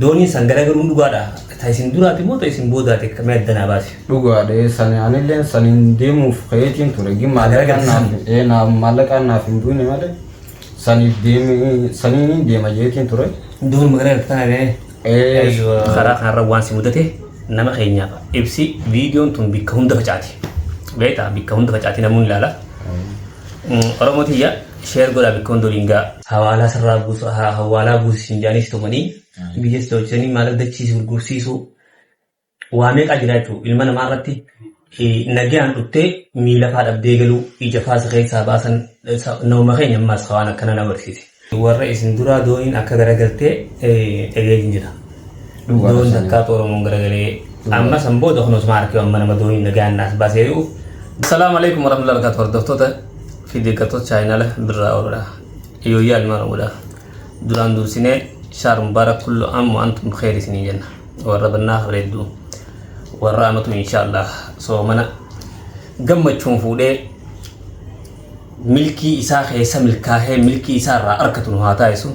دوني سنجرا قرون دوغادا تايسين دوراتي مو تايسين بوداتي كما يدنا باسي دوغادا سنة لين سنين ديمو فخيتين تورجي مالك أنا في دوني ماله سنين ديم أجيتين تورج دون مغرب تاني أيوة خراق هروان سمودته نما خينيا إبسي فيديو تون بيكون دفعتي بيتا بيكون دفعتي نمون لالا أرموتي يا شير قولا بيكون دولينغا حوالا سرابوس حوالا بوس سنجانيس تومني بيجس توجني مالك دچيس ورغوسيسو واميق اجراچو ilmana marratti nagaan dhutte miila faadhab deegalu ija faasa keessa baasan nooma keenya ammas xawana kana na barsiise warra isin dura dooyin akka garagalte egeejin jira doon takka toromoon garagalee amma sanbooda honos maarkii amma nama dooyin nagaan naas baaseeru assalamu alaykum warahmatullahi wabarakatuh hordoftoota fiidiyogato channel birraa orada iyo yaal marwada duraan dursine شهر مبارك كل عام وأنتم بخير سنين جنة وربنا خيردو ورامتو إن شاء الله صومنا جمع تشوفوا ملكي إساء خيسا ملكاه ملكي إساء رأركتون هاتا يسو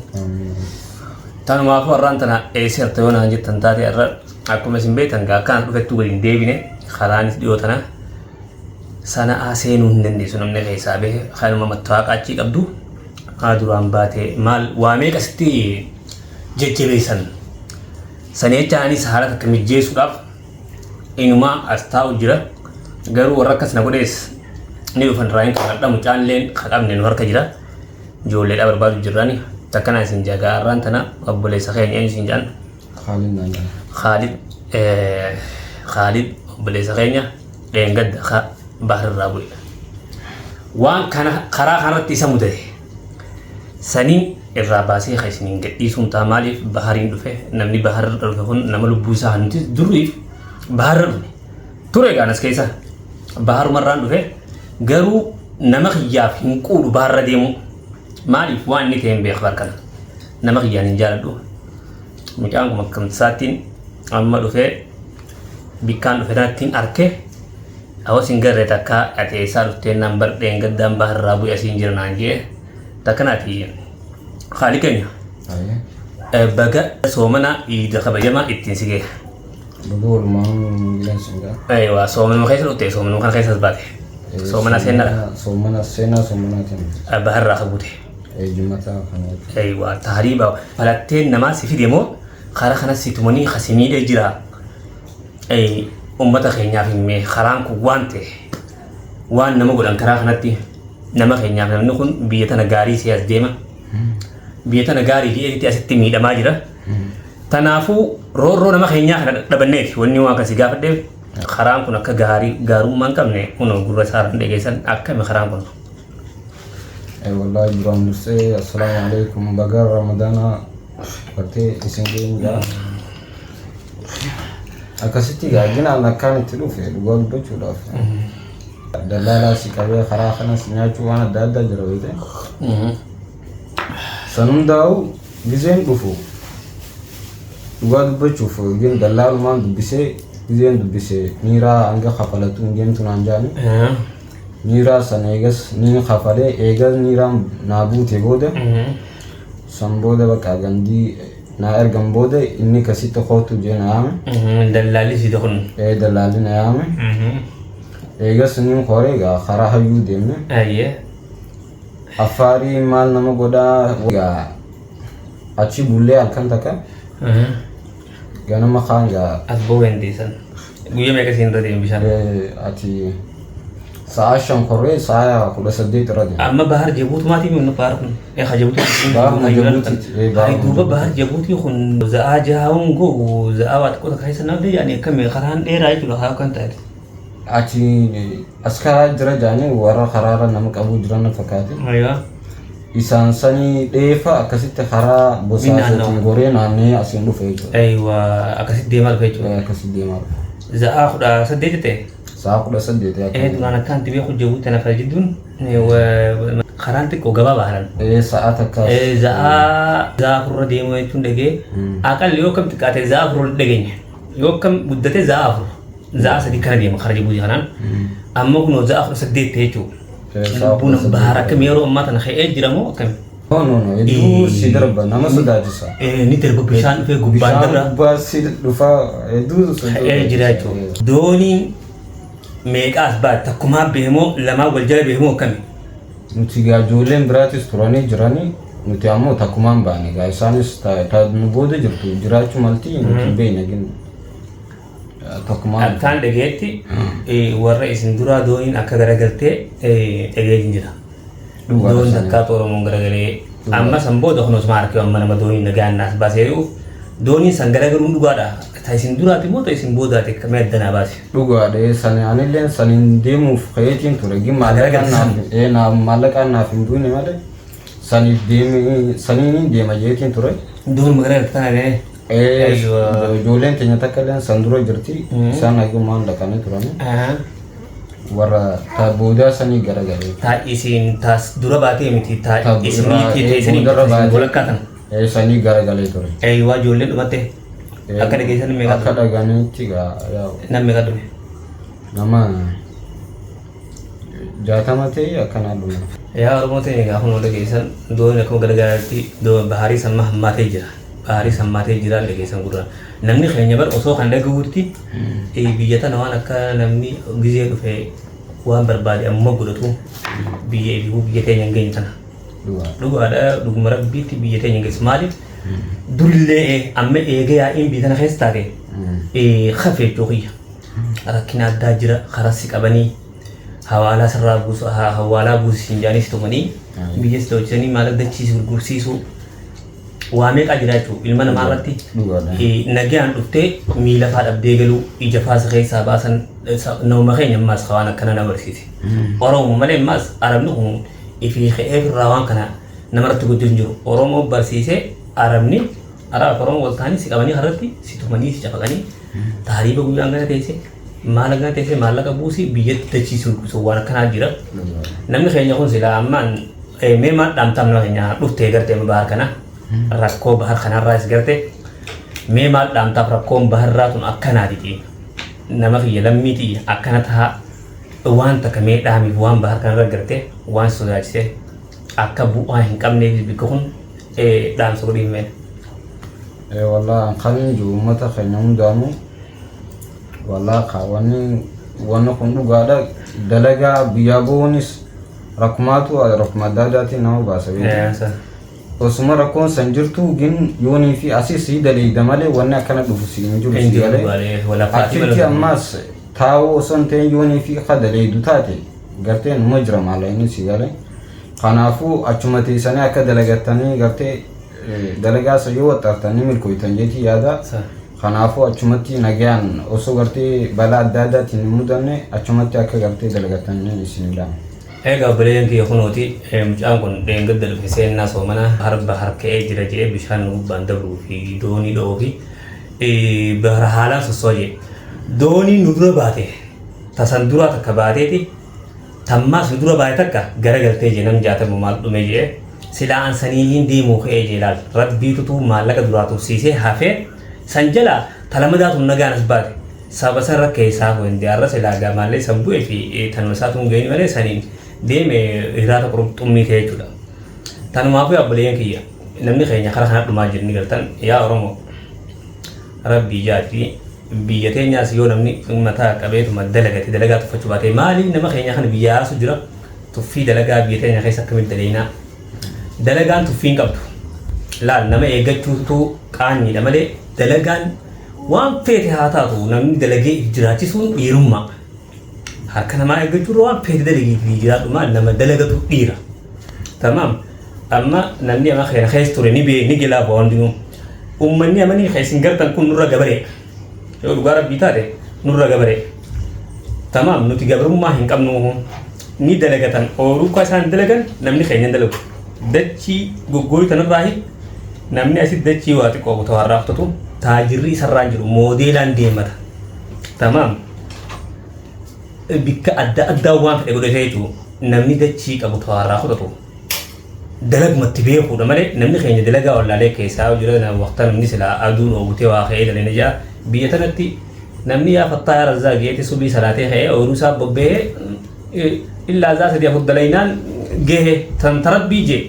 تانو مافو ورانتنا إيسير تيونا هنجي تنتاتي أرر أكو مسين بيتن كان رفتو قلين ديبيني خلانيس ديوتنا سانا آسينو هندن سنمني خيسا به خير ممتواق أجي قبدو قادران باتي مال واميك أستي جيجيبيسن سنيتاني سهارة كمجيسو داف إنما أستاو جرا غيرو ورقس نقوليس نيو فنراين كاردا مجان لين خدام ننور كجرا جولي دابر بادو جراني تكنا سنجاغا رانتنا أبولي سخين ين سنجان خالد أبولي سخينيا لين قد بحر الرابوي وان كان خرا خانت تسمده سنين الراباسي خيسنين قديسون تاماليف بحرين دفه نمني بحر رفهون نملو بوسا هنتي درويف بحر توريغ أنس كيسا بحر مران دفه غرو نمخ ياف هنقول بحر ديمو ماليف وان نتهم بيخبار كان نمخ يان نجال دو مجانكم مكم ساتين أما دفه بيكان دفه ناتين أركه أو سنگر رتاكا أتيسا دفته نمبر دينگد دام بحر رابو يسينجر نانجي تكناتي خالقني بقى صومنا يدخل بجمع التنسيق بدور ما ينسجع أيوة صومنا ما خيسر وتي صومنا ما خيسر بعده صومنا سنة صومنا تين بحر راخبوته أي جمعة خنات أيوة تهريبا فلاتين نماس في ديمو خارق خنا سيتموني خسيمي لجرا أي أمة خينيا في مي خرام كوانته وان نما قولن كرا خناتي نما خينيا في نكون بيتنا غاري سياس ديما بيتنا غاري دي تي اسيتي ميدا ماجرا تنافو رو نما خينيا دبنيت وني واكا سيغا فدي خرام كنا كغاري غارو مان كامني كونو غورا سارن ديغيسن اكا خرام كون اي والله برام نسي السلام عليكم بقر رمضان برتي اسنجين جا اكاسيتي غاجنا انا كانت تلوفي لغول بچو لاف دلالا سيكاوي خراخنا سنياچو وانا دادا جرويته سنم داو جزين بفو وقت بشوف جن دلال ما دبسه جزين دبسه نيرا عنك خفلتون جن تنانجاني نيرا سنيجس نين خفله إيجاز نيرا نابو تبوده سنبوده بقى عندي نائر جنبوده إني كسيت خوتو جن عام دلالي سيدخن دلالي نعام إيجاز نين خوريجا خراه يوديمه أيه afari mal nama goda ga achi bulle alkan taka gana makan ga asbo wendisan guye meka sinda dem bisa ati saa sham khore saa kuda sadde tarade amma bahar jabut mati min park e khajabut bahar duba bahar jabut khun zaa jaun go zaa wat ko kai sanam de yani kam kharan de rai tu ha kan ta ati askara jira jani wara kharara namak abu jirana fakati aywa isan sani defa akasitte khara bosati gore nane asin du fecho aywa akasit demal fecho akasit demal za akhuda sadete sa akhuda sadete durana kan tibi khu jawu tana fajidun wa kharanti ko gaba baharan saataka za afur demo tundege akal yokam tikate za afur degenya yokam muddate za afur za sadi kana demo kharaji buji hanan amma kuno za afur sadete techo بون بهارك ميرو أمّا تنخي أجرمو كم no itu si darba nama sodaachisa ni darba bishaan dhufee gubbaan dabra gubbaa si dhufa hedduu jiraachuu dooniin meeqaas baate takkumaa beemoo lamaa wal jala beemoo akkami nuti gaa ijoolleen biraatis turanii jiranii nuti ammoo takkumaan baane gaa isaanis nu booda jirtu jiraachuu malti nuti beekna gin takkumaan akkaan dhageetti warra isin duraa dooniin akka garagaltee dhageetin jira doon takkaatu oromoon garagalee amma san booda kunuus maarkee amma nama dooniin nagaan naas baasee jiru dooniin san garagaluun dhugaadha ta isin duraati moo ta isin boodaati kamee addanaa baase dhugaadha sani anilleen saniin deemuuf kayeetiin ture gin maallaqaan naaf hin duune malee saniin deema jeetiin ture doon magaragalta tanaa ijoolleen keenya takka illeen san dura jirti isaan hagumaan dhaqanii turani warra ta boodaa sanii garagalee ta isin taas dura baatee miti ta isinii teessanii walakkaatan sanii garagalee ture waa ijoolleen dhumatte akka dhageessan meeqa akka dhaganiitti nam meeqa dhume nama 60 ta'e akkanaa dhume yaa oromoo ta'e egaa kun dhageessan doon akkuma garagaraatti baharii samma hammaatee jira baharii sammaatee jira dhageessan gurra namni keenya bar osoo kan dhagahuutti biyya tana waan akka namni gizee dhufe waan barbaade amma godhatu biyya teenya hin geenye tana dhugaadha dhuguma rabbiitti biyya teenya hin geessu maaliif dullee amma eegee yaa'iin biyya tana keessa taate khafee jooqiyya rakkina addaa jira karassi qabanii hawaalaa sirraa buusu hawaalaa buusisin jaanis tumanii biyya si hojjetanii maal dachiisu gurgursiisu waa meeqa jira jechuudha ilma namaa irratti nagaan dhuftee miila faa dhabdee galuu ija faasa keessaa baasan nama keenya ammaas waan akkana nama barsiise oromoo malee ammaas arabni kun ifii ka'ee irraa waan kana namarratti guddisu jiru oromoo barsiisee arabni araab oromoo wal ta'anii si qabanii harratti si tumanii si cafaqanii taariiba guyyaan gana teesse maala gana teesse maallaqa buusi biyyatti dachiisu waan akkanaa jira namni keenya kun silaa ammaan mee maal dhaamtaam nama keenya dhuftee gartee bahar kana rakkoo bahar kanarraa is garte mee maal dhaamtaaf rakkoon baharraa tun akkanaatiti nama kiyya lammiiti akkana tahaa waan takka mee dhaamiif waan bahar kanarra garte waan sodaachise akka bu'aa hin qabneef bikka kun dhaamsa godhiin meen wallah kan jiru uummata keenya hundaanuu wallah wanni kun dhugaadha dalagaa biyyaa bo'uunis rakkumaatu rakkuma adda addaatiin nama baasa beeku osuma rakkoon san jirtu gin yoonii fi asis daleeyda malee wanni akkana dhufu si hin jiru si galee achitti ammaas taa'uu osoo hin ta'in yoonii fi akka daleeydu taate gartee numa jira maallaqa si galee kanaafuu achuma teessanii akka dalagatanii gartee dalagaasa yoo waxxaftanii milkooytan jeetii yaada kanaafuu achumatti nagaan osoo gartee balaa adda addaatiin hin mudanne achumatti akka gartee dalagatanii isinidhaan. Egaa obboleeyyan kiyya kunuuti mucaan kun dheengadda dhufe seennaa soomana harba harka'ee jira jedhee bishaan gubbaan dabruu fi doonii dha'uu fi bara haalaan sossooje doonii nu dura baate tasan duraa takka baateeti tammaas nu dura baate takka garagaltee jee nam jaatamu maal dhume jee silaa ansanii hin deemuu ka'ee jee laal rabbiitutu maallaqa duraa tursiisee hafee san jalaa talamadaatu nagaan as baate saba san rakkee isaa hundi arra silaa gamaallee san bu'ee fi tanuma isaatu hin geenye malee saniin deeme hiraata quruxummii ta'e jechuudha. Tanumaafuu obboleeyyan kiyya namni keenya karaa kana dhumaa jirni galtan yaa Oromoo rabbii jaati biyya teenyaas yoo namni mataa qabeetuma dalagate dalagaa tuffachuu baate maaliif nama keenya kana biyya yaasu jira tuffii dalagaa biyya teenya keessa akkamitti daleeynaa dalagaan tuffiin qabdu laal nama eeggachuutu qaanyiidha malee dalagaan waan feete haa taatu namni dalagee jiraachisuun dhiirummaa harka namaa eeggachuurra waan feete dalagee fi jiraadhumaa nama dalagatu dhiira tamaam amma namni ama keenya keessa ture ni gelaa boondinuu ummanni amanii keessin gartan kun nurra gabaree yoo dhugaa rabbii taate nurra gabaree tamaam nuti gabarummaa hin qabnu ni dalagatan ooruu ka isaan dalagan namni keenya dalagu dachii goggooyu tanarraa namni asit dachii waa xiqqoo kutaa harraaftatu taajirri isarraan jiru moodeelaan deemata tamaam bikka adda addaa waan fedhe godhatee jiru namni dachii qabu kutaa harraa fudhatu dalagumatti beekuudha malee namni keenya dalagaa wallaalee keessaa jira nama waqtaa namni silaa aduun oogutee waa ka'ee dalina jaa biyya tanatti namni yaa fattaa yaa razzaa geete subii salaatee ka'ee ooluu isaa bobbee illaa zaa sadii afur dalaynaan gehe tan tarabbii jee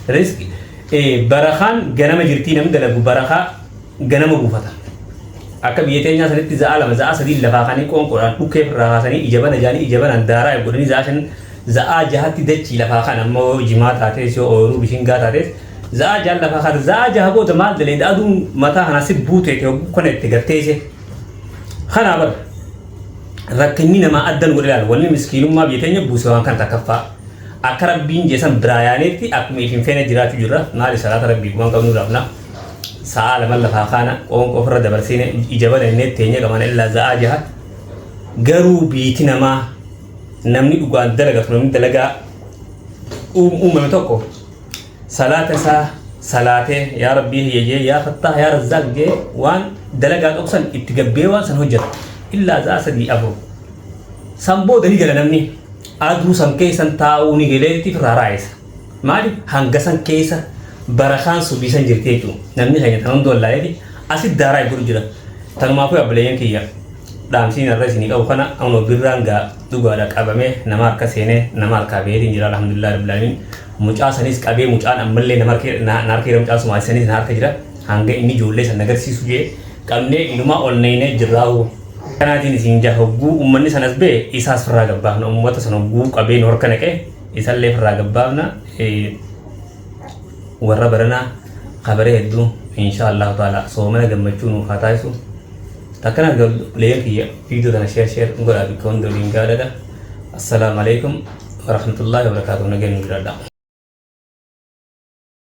رزق barakaan ganama jirtii namni dalagu barakaa ganama buufata akka biyyeeteenya sanitti za'a lama za'a sadii lafaa kanii qoonqoodhaan dhukkee irraa kaasanii ijabana jaanii ijabanaan daaraa godhanii za'a shan za'a jahatti dachii lafaa kan ammoo jimaa taatees yoo ooyiruu bishingaa taatees za'a jaan lafaa kan za'a jaha booda maal dalee aduun mataa kana si buutee kana itti garteese kanaa bara rakkinni namaa addan godhe ilaala wanni miskiinummaa biyyeeteenya buuse waan kan takkaffaa akka rabbiin jeesan biraayaaniitti akkuma ifin feene jiraatu jirra maali salaata rabbii waan qabnu raafna sa'a lama lafaa kana qoonqoo ofirra dabarsine ijabana inni teenye qaban illaa za'a jaha garuu biiti namaa namni dhugaan dalagatu namni dalagaa uumame tokko salaata isaa salaatee yaa rabbii hiyyee yaa fattah yaa razzaaq jee waan dalagaa dhoksan itti gabbee waan san hojjeta illaa za'a sadii afur san booda ni gala namni aduu san keessan taa'uu ni galeetti firraaraayisa maali hanga san keessa barakaan subiisan jirti jechuun namni keenya tan hundi wallaaleeti asitti daaraa godhu jira tanumaafuu abbileeyyan kiyya dhaamsiin irra isinii qabu kana ammoo birraan gaa dhugaadha qabamee nama harka seenee nama harkaa beetiin jira alhamdulillah rabbil alamin mucaa sanis qabee mucaan ammallee nama harkeera mucaa sumaa sanis harka jira hanga inni ijoollee san agarsiisu jee qabnee inumaa ol neynee jirraahu kanaatiin isin jahogguu ummanni sanas bee isaas firraa gabbaafna ummata san hogguu qabeen horka naqee isallee firraa gabbaafna warra baranaa qabaree hedduu insha Allah taala soomana gammachuu nuuf haa taasisu takkanaaf leeyyan kiyya viidiyoo kana sheer godhaa bikka hunda waliin gaadhadha assalaamu alaikum warahmatullahi wabarakaatuh nageenya jiraadha